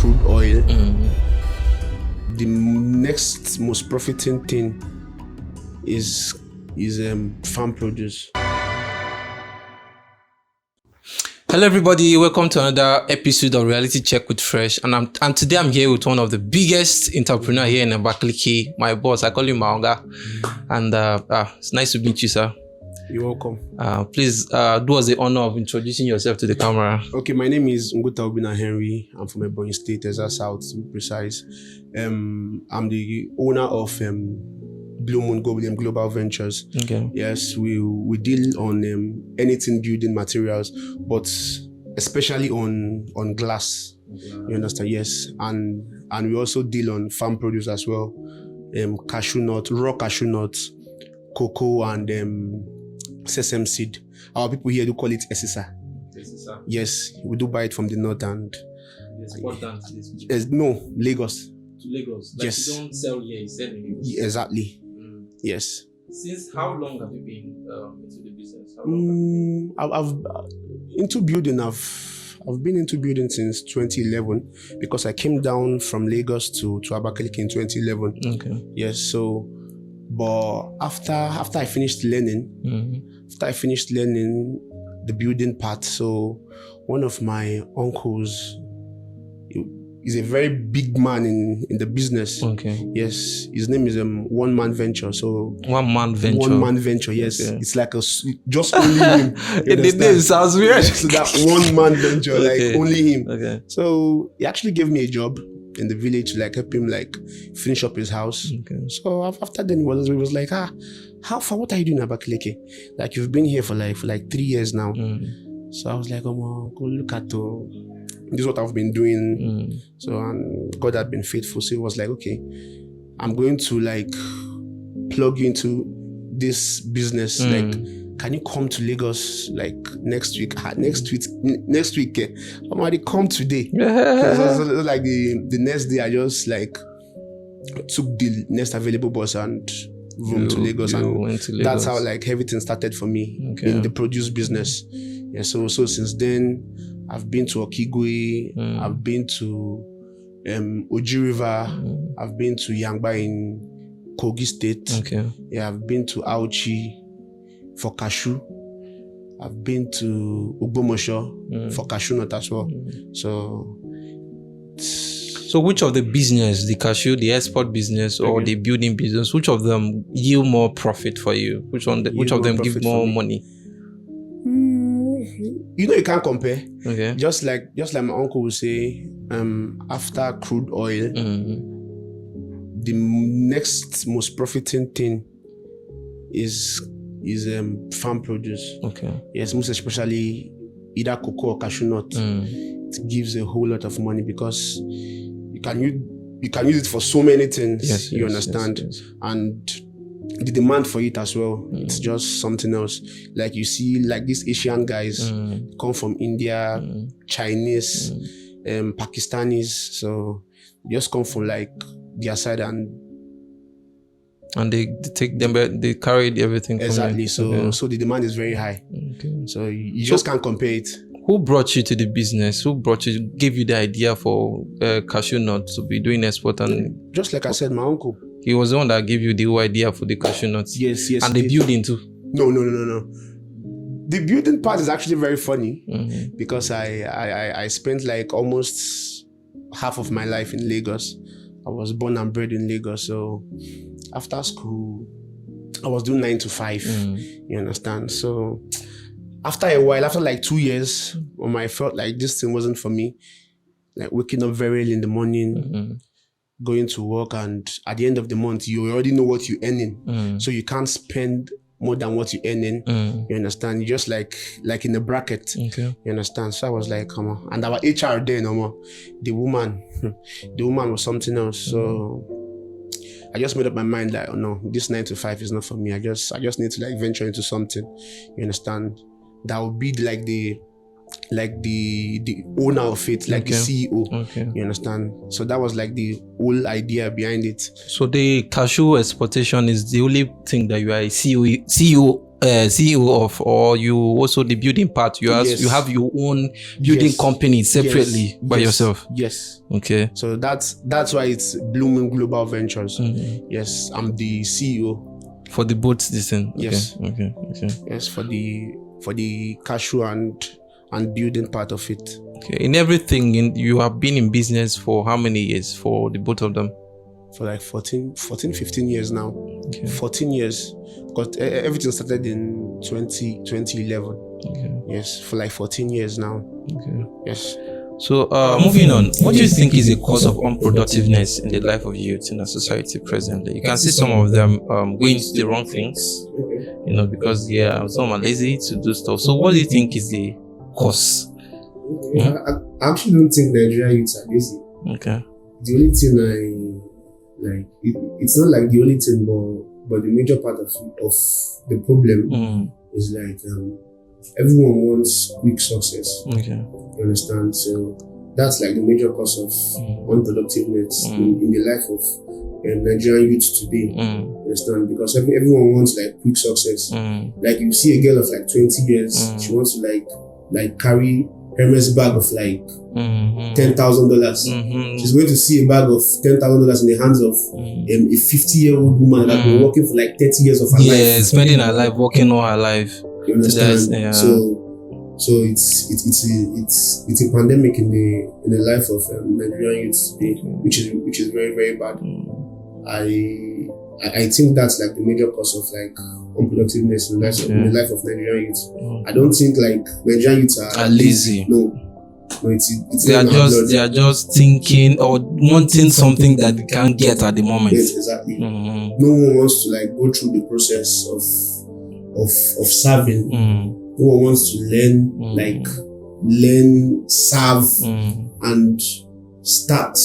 crude oil, the next most profiting thing is farm produce. Hello everybody, welcome to another episode of Reality Check with Fresh, and today I'm here with one of the biggest entrepreneur here in Abakaliki, my boss. I call him Maonga, and it's nice to meet you, sir. You're welcome. Please do us the honor of introducing yourself to the camera. Okay, my name is NGWUTA OBINNA Henry. I'm from Ebonyi State, Texas South to be precise. I'm the owner of Bluemoon Global Ventures. Okay. Yes, we deal on anything building materials, but especially on glass. You understand? Yes, and we also deal on farm produce as well. Cashew nut, raw cashew nut, cocoa, and sesame seed. Our people here do call it esisa. Yes, we do buy it from the north and no, Lagos. To Lagos. Like yes. You don't sell here, you sell in Lagos. Exactly. Yes. Since how long have you been into the business? I've into building. I've been into building since 2011 because I came down from Lagos to Abakaliki in 2011. Okay. Yes. So, but after I finished learning, the building part, so one of my uncles. He's a very big man in the business. Okay. Yes, his name is One Man Venture. So One Man Venture. One Man Venture. Yes, okay. It's like just only him. The name sounds weird. So that One Man Venture, okay. like only him. Okay. So he actually gave me a job in the village to like help him like finish up his house. Okay. So after then he was like, how far? What are you doing in Abakaliki? Like you've been here for like 3 years now. So I was like, go look at this is what I've been doing. So, and God had been faithful. So it was like, okay, I'm going to like plug you into this business. Like, can you come to Lagos like next week? Next week. I'm already come today. So, like the next day, I just like took the next available bus and room to Lagos, and that's how like everything started for me in the produce business. Yeah. So since then, I've been to Okigwe, I've been to Oji River, I've been to Yangba in Kogi State. Okay. Yeah, I've been to Auchi for cashew. I've been to Ugbomosho for cashew nut as well. So which of the business, the cashew, the export business, or the building business, which of them yield more profit for you? Which of them give more money? You know, you can't compare. Okay. Just like my uncle would say, after crude oil, the next most profiting thing is farm produce. Okay. Yes, most especially either cocoa or cashew nut. It gives a whole lot of money because you can use it for so many things. Yes, you understand, and the demand for it as well. It's just something else. Like you see, like these Asian guys come from India, Chinese, Pakistanis. So they just come from like their side and they take them, they carry everything. Exactly. So the demand is very high. Okay. So you just can't compare it. Who brought you to the business? Who gave you the idea for cashew nut to be doing export? And just like I said, my uncle. He was the one that gave you the whole idea for the cashew nuts. Yes. And the building too. No. The building part is actually very funny because I spent like almost half of my life in Lagos. I was born and bred in Lagos. So after school, I was doing 9 to 5. You understand? So after a while, after like 2 years, when I felt like this thing wasn't for me, like waking up very early in the morning, going to work, and at the end of the month, you already know what you're earning. So you can't spend more than what you're earning. You understand? You just like in a bracket. Okay. You understand? So I was like, come on. And our HR there, the woman was something else. So I just made up my mind like, oh no, this 9 to 5 is not for me. I just need to like venture into something. You understand? That would be like the owner of it, like the CEO. Okay. You understand? So that was like the whole idea behind it. So the cashew exportation is the only thing that you are a CEO CEO of, or you also the building part? You have your own building company separately by yourself. Yes. Okay. So that's why it's Bluemoon Global Ventures. Yes, I'm the CEO for the boats. This thing. Okay. Yes. Okay. Yes, for the cashew and building part of it. Okay. In everything, you have been in business for how many years for the both of them? For like 15 years now. Okay. 14 years. Because everything started in 2011. Okay. Yes, for like 14 years now. Okay. Yes. So, moving on, what do you think is the cause of unproductiveness in the life of youth in our society presently? You can see some of them going to the wrong things, because some are lazy to do stuff. So, what do you think is the cause? I actually don't think Nigerian youths are lazy. Okay. The only thing it's not like the only thing, but the major part of the problem is like everyone wants quick success. Okay. You understand? So that's like the major cause of unproductiveness in the life of Nigerian youth today. You understand? Because everyone wants like quick success. Like you see a girl of like 20 years, she wants to like carry Hermes bag of like $10,000. She's going to see a bag of $10,000 in the hands of a 50-year-old woman that's been working for like 30 years of her life. Yeah, spending her life, working all her life. You understand? So it's a pandemic in the life of Nigerian youths today, which is very, very bad. I think that's like the major cause of like unproductiveness in the life of Nigerian youths. I don't think like Nigerian youths are lazy. No, they are just thinking or wanting something that they can't get at the moment. Yes, exactly. No one wants to like go through the process of serving. No one wants to learn, serve, and start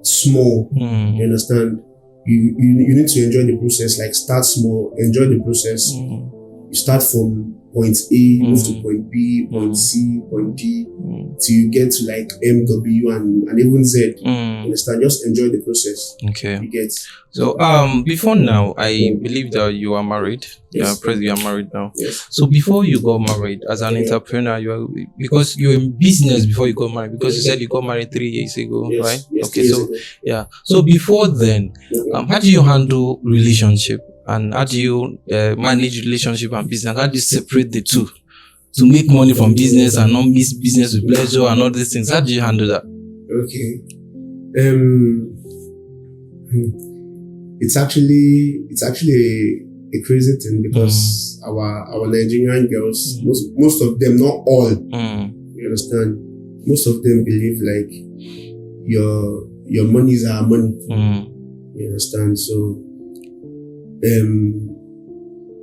small. You understand? You need to enjoy the process. Like start small, enjoy the process. You start from point A, move to point B, point C, point D, till you get to like MW and even Z. You understand? Just enjoy the process. Okay. You get. So before now, I believe that you are married. Yes. You are married now. Yes. So before you got married as an entrepreneur, because you're in business before you got married, because you said you got married 3 years ago, Yes. right? Yes, Okay. So yeah. So before then, how do you handle relationship? And how do you manage relationship and business? How do you separate the two to make money from business and not miss business with pleasure and all these things? How do you handle that? Okay. It's actually a crazy thing because our Nigerian girls, most of them, not all, you understand, most of them believe like your money is our money. You understand? So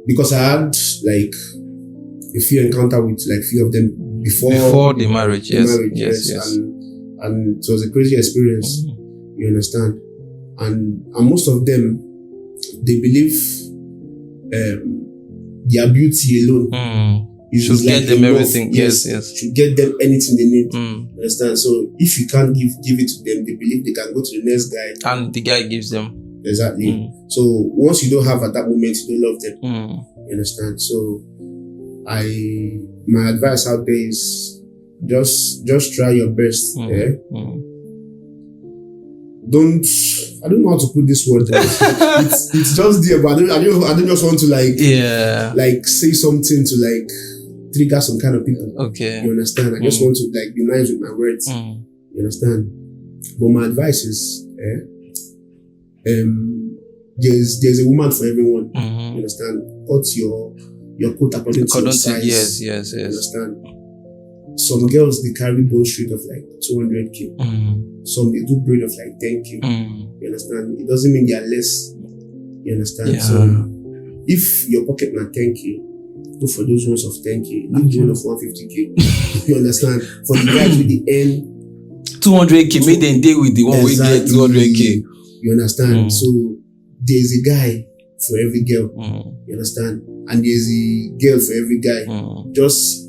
because I had like a few encounter with like few of them before the marriage, yes. And it was a crazy experience. You understand? And most of them, they believe their beauty alone should get them everything. Yes. Should get them anything they need. Understand? So if you can't give it to them, they believe they can go to the next guy, and the guy gives them. Exactly. So once you don't have at that moment, you don't love them. You understand? So my advice out there is just try your best. I don't know how to put this word. It's just there, but I don't just want to like say something to like trigger some kind of people. Okay. You understand? I just want to like be nice with my words. You understand? But my advice is there's a woman for everyone. You understand? Cut your coat according to your size. Yes. You understand? Some girls, they carry bone straight of like 200k. Some they do braid of like 10k. You understand? It doesn't mean they are less. You understand? Yeah. So if your pocket na 10k, go for those ones of 10k. Leave the one of 150k. You understand? For the guys with the end 200k, make them deal with the one we get 200k. You understand? So there's a guy for every girl. You understand? And there's a girl for every guy. Just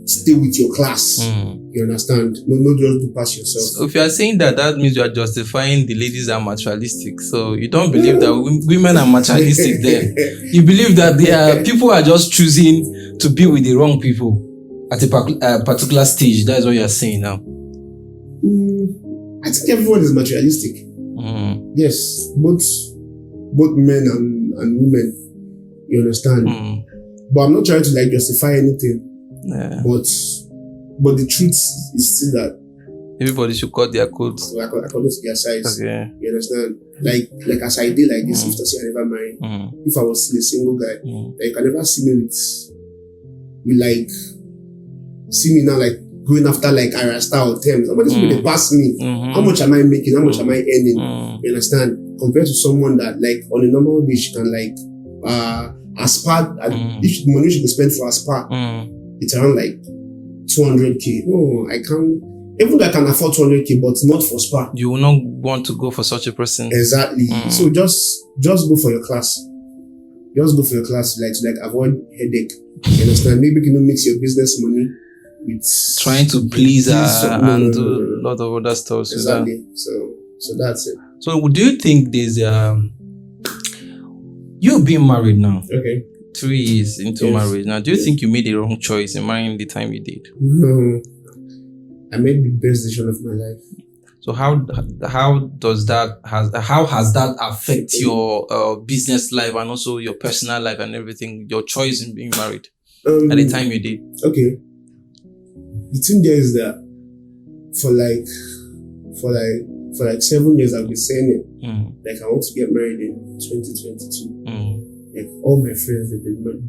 stay with your class. You understand? No, just do pass yourself. So if you are saying that, that means you are justifying the ladies are materialistic. So you don't believe that women are materialistic then. You believe that people are just choosing to be with the wrong people at a particular stage. That's what you are saying now. I think everyone is materialistic. Yes, both men and women. You understand? But I'm not trying to like justify anything. Yeah. But the truth is still that everybody should cut their coats according to their size. Okay. You understand? Like as I did like this, if I never married, if I was still a single guy, like you can never see me with like see me now like going after like Arasta or Thames. Somebody's going to pass me. How much am I making? How much am I earning? You understand? Compared to someone that like on a normal day she can like a spa, if the money she can spend for a spa, it's around like 200k. No, I can't. Even though I can afford 200k, but not for spa. You will not want to go for such a person. Exactly. So just go for your class. Just go for your class, like to like avoid headache. You understand? Maybe you can mix your business money with trying to please her and do a lot of other stuff. Exactly. So that's it. So do you think there's you're being married now? Okay. 3 years into marriage now. Do you think you made the wrong choice in marrying the time you did? No. I made the best decision of my life. So how has that affect your business life and also your personal life and everything? Your choice in being married at the time you did. Okay. The thing there is that for like 7 years I've been saying it. Like I want to get married in 2022. Like all my friends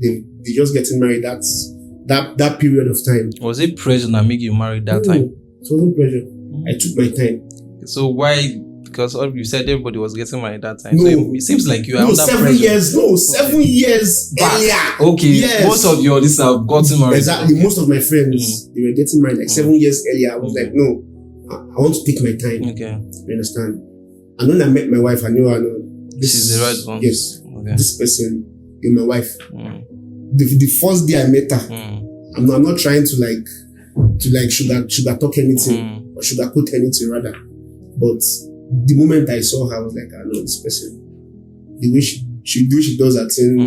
they just getting married. That's that period of time. Was it pressure that made you married that time? It wasn't pressure. I took my time. So why? Because you said everybody was getting married that time. No. So it seems like you are under 7 pressure. years. No, 7 years earlier. Okay. Yes. Most of your this have gotten married. Exactly. Most of my friends they were getting married like 7 years earlier. I was like, no, I want to take my time. Okay. You understand? And when I met my wife, I know this is the right one. Yes. Okay. This person is my wife. The first day I met her, I'm not trying to sugar talk anything or sugarcoat anything rather. But the moment I saw her, I was like, I know this person. The way she does her thing.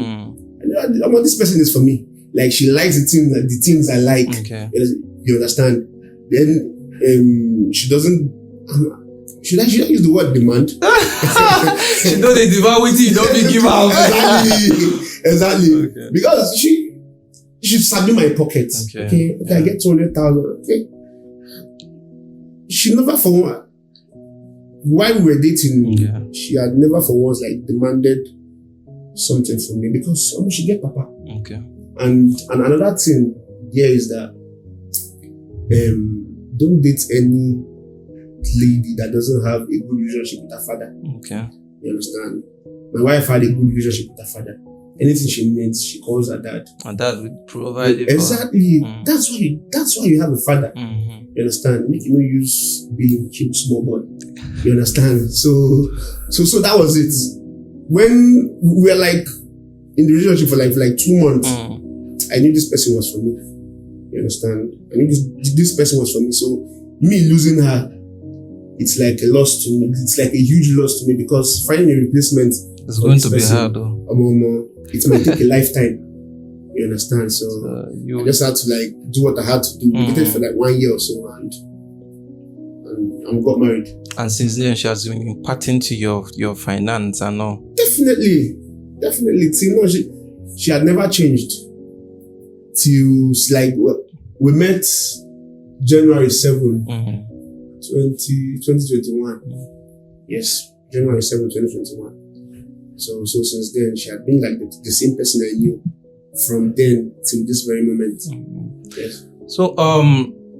I know this person is for me. Like she likes the things I like. Okay. You understand? Then she doesn't. Should I use the word demand? She know they demand with you, don't be give her. Exactly. Okay. Because she sabi my pockets. Okay. I get 200,000. Okay. She never for one. While we were dating, she had never for once like demanded something from me because she get papa. Okay. And another thing here is that don't date any lady that doesn't have a good relationship with her father. Okay. You understand? My wife had a good relationship with her father. Anything she needs, she calls her dad. And dad will provide it. Exactly. That's why you have a father. You understand? Make you not use being cute small boy. You understand? So that was it. When we were like in the relationship for like 2 months, I knew this person was for me. You understand? I knew this person was for me. So me losing her, it's like a loss to me. It's like a huge loss to me because finding a replacement it's going to be hard though. It might take a lifetime. You understand? So I just had to like do what I had to do. We dated for like 1 year or so and got married. And since then she has been imparting to your finance and all. Definitely. Till she had never changed. Till like we met January 7, 2021. Yes, January 7, 2021. So since then, she had been like the same person I knew from then till this very moment. Yes. So,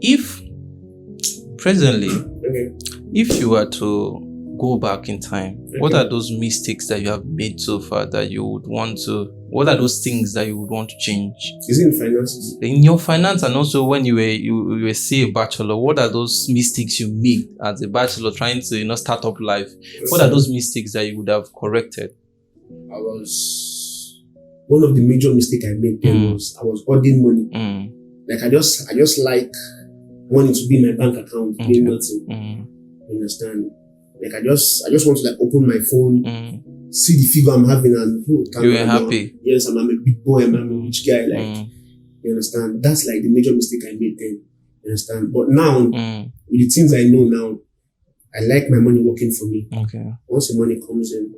if presently, if you were to go back in time, what are those mistakes that you have made so far that you would want to? What are those things that you would want to change? Is it in finances? In your finance, and also when you were say a bachelor, what are those mistakes you made as a bachelor trying to start up life? What are those mistakes that you would have corrected? One of the major mistakes I made then was I was hoarding money. Like I just like wanting to be in my bank account, doing nothing. You understand? Like I just want to like open my phone, see the figure I'm having, and you were happy. Yes, I'm a big boy, I'm a rich guy. Like you understand? That's like the major mistake I made then. You understand? But now, with the things I know now, I like my money working for me. Okay. Once the money comes in,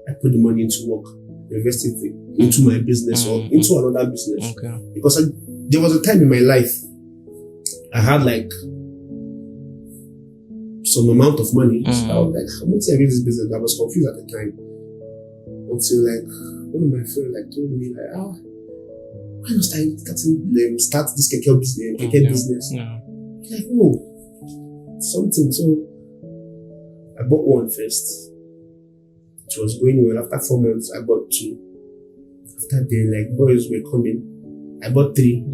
I put the money into work, invest it into my business or into another business. Okay. Because there was a time in my life I had like some amount of money. So I was like, how much I this business? I was confused at the time. Until like one of my friends like told me like, why not start this keke business? Yeah. Like, something. So I bought one first. It was going well. After 4 months, I bought 2. After then, like boys were coming, I bought 3.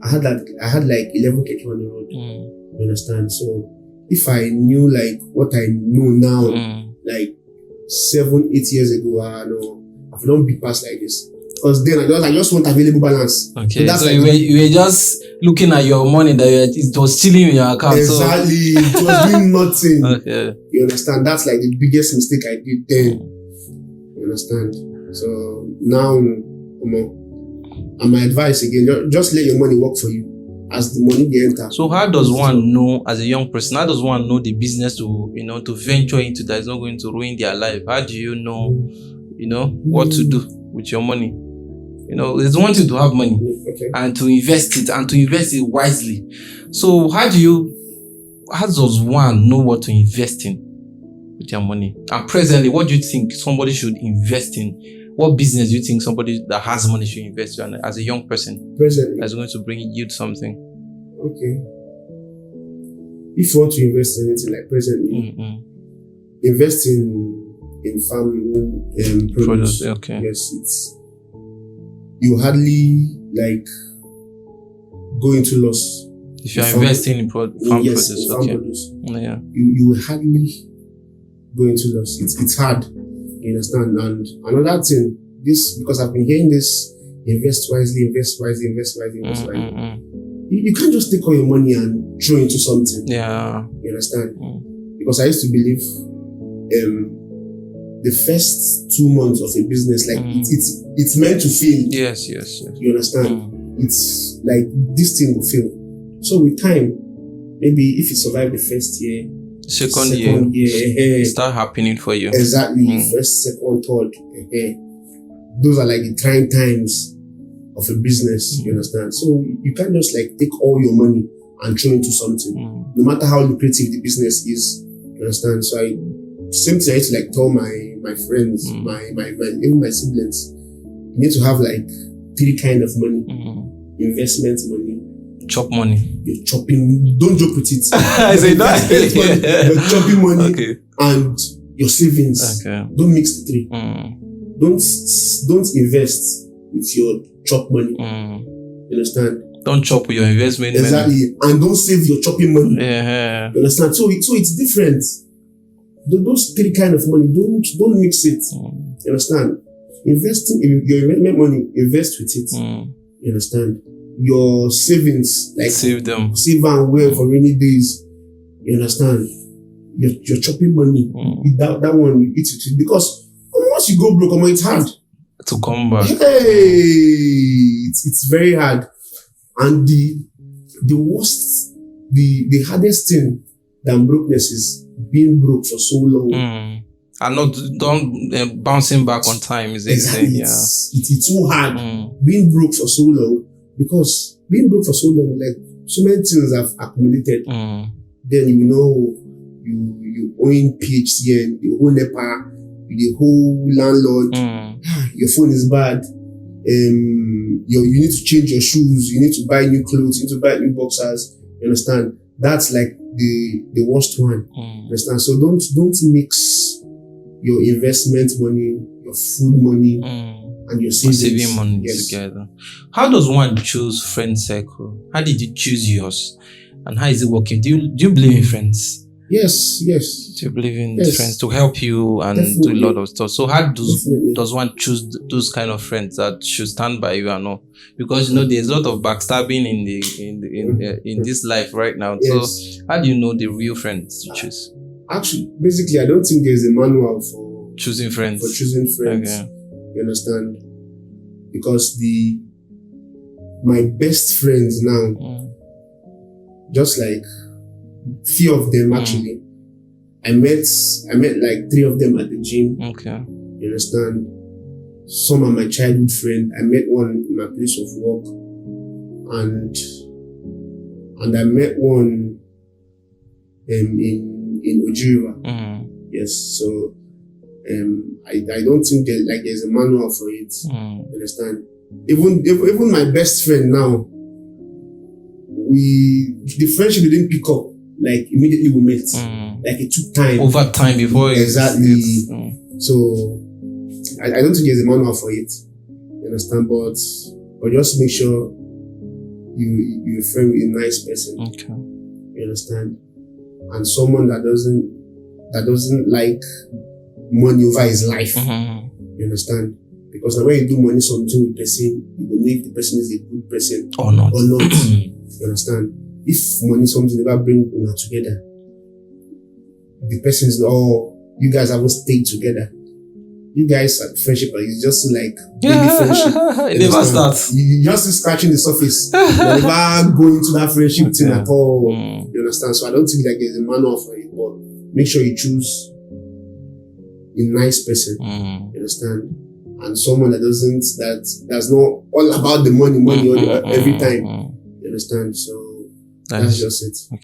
I had like 11 keke on the road. You understand? So if I knew like what I know now, like 7-8 years ago, I don't be past like this. Because then I just want available balance. Okay, so like you were just looking at your money that it was chilling in your account. Exactly, it was doing nothing. Okay, you understand? That's like the biggest mistake I did then. You understand? So now, and my advice again, just let your money work for you. As the money they enter. So how does one know, as a young person, how does one know the business to venture into that is not going to ruin their life? How do you know, what to do with your money? It's one thing to have money and to invest it wisely. So how does one know what to invest in with their money? And presently, what do you think somebody should invest in? What business do you think somebody that has money should invest in as a young person? Presently. That's going to bring you something. Okay. If you want to invest in anything like presently, invest in farm produce. Okay. Yes, you hardly like go into loss. If you are investing in farm produce, produce. Yeah. You will hardly go into loss. It's hard. You understand? And another thing, because I've been hearing this, invest wisely. You can't just take all your money and throw into something. Yeah. You understand? Because I used to believe the first 2 months of a business, like it's meant to fail. Yes. You understand? It's like this thing will fail. So with time, maybe if you survive the first year, second year, start happening for you. Exactly. First, second, third. Those are like the trying times of a business. You understand? So you can't just like take all your money and throw into something, no matter how lucrative the business is. You understand? So same thing I used to like tell my friends, even my siblings. You need to have like 3 kind of money: investment money, chop money. You're chopping. Don't joke with it. I say that. You're chopping money and your savings. Okay. Don't mix the 3. Don't invest with your chop money. You understand? Don't chop with your investment money. Exactly. And don't save your chopping money. Yeah. You understand? So it's different. Those 3 kind of money, don't mix it. You understand? Investing in your investment money, invest with it. You understand? Your savings, like save them and well for rainy days. You understand? Your chopping money, that one you eat it because once you go broke, it's hard to come back. Hey, it's very hard, and the worst, the hardest thing than brokenness is being broke for so long. And don't bouncing back on time is exactly. It's too hard being broke for so long, because being broke for so long, like so many things have accumulated. Then you own PHCN, you own NEPA, the whole landlord. Your phone is bad. You need to change your shoes. You need to buy new clothes. You need to buy new boxers. You understand? That's like the worst one. Understand? So don't mix your investment money, your food money, and your saving money together. How does one choose friend circle? How did you choose yours? And how is it working? Do you believe in friends? Yes. Do you believe in friends to help you and do a lot of stuff? So how does one choose those kind of friends that should stand by you and all? Because there's a lot of backstabbing in this life right now. Yes. So how do you know the real friends to choose? Actually, basically, I don't think there's a manual for choosing friends. Okay. You understand? Because my best friends now, just like few of them actually, I met like 3 of them at the gym. Okay. You understand? Some are my childhood friend. I met one in my place of work, and I met one in Ojiriwa. Yes. So I don't think there's a manual for it. You understand? Even my best friend now, the friendship didn't pick up like immediately we met. Like it took time. Over time before exactly. So I don't think there's a manual for it. You understand? But just make sure you're friend with a nice person. Okay. You understand? And someone that doesn't like money over his life. You understand? Because now when you do money something with person, you will know if the person is a good person or not. You understand? If money something never bring you together, the person is you guys haven't stayed together. You guys friendship is just like baby friendship. It never starts. You just scratching the surface. You never go into that friendship thing at all. You understand? So I don't think there's a manual for it, but make sure you choose a nice person. You understand? And someone that's not all about the money every time. You understand? So that's just it.